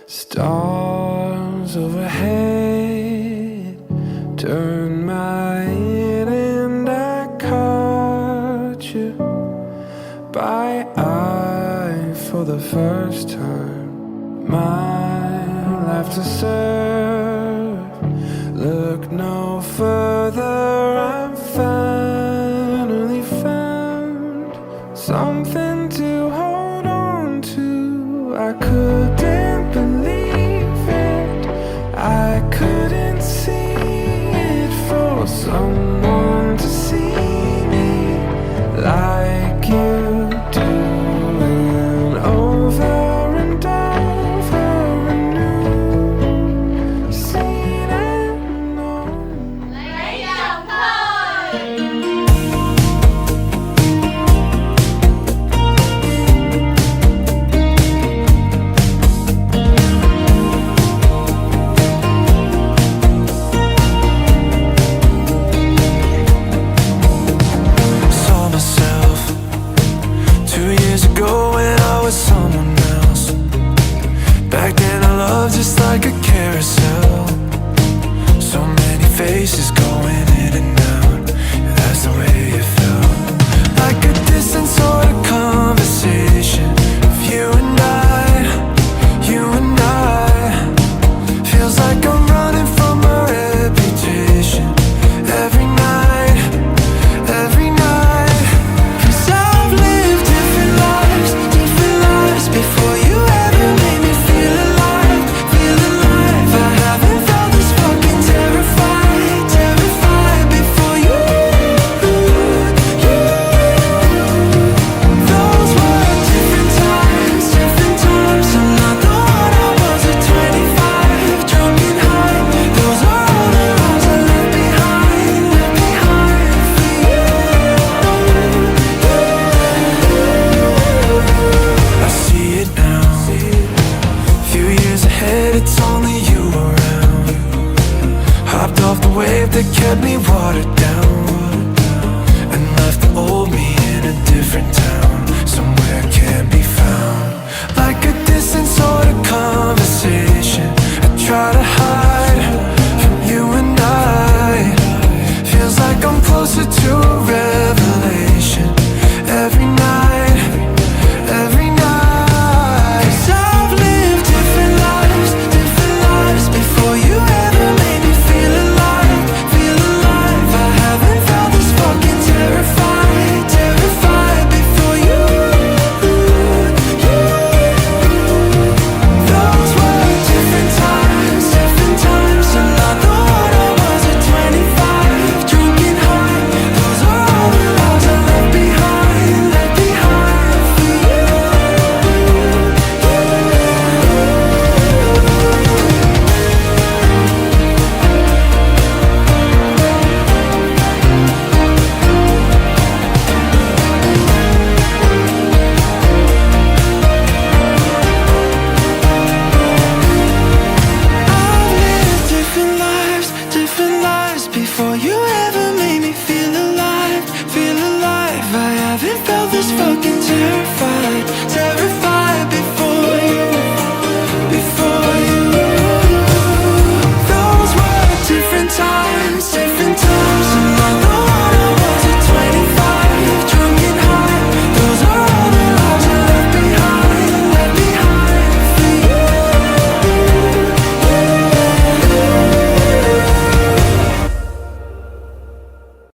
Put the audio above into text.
Stars overhead turn my head and I caught you by eye for the first time. My life to serve, look no further, I'm finally found something to hold on to. I couldn't believe it, I couldn't see it, for someone to see me like you do, and over and over a new scene and known. Lấy chồng thôi. Saw myself 2 years ago when I was someone else. Back then I loved just like a carousel. So many faces going in and out, yeah, that's the way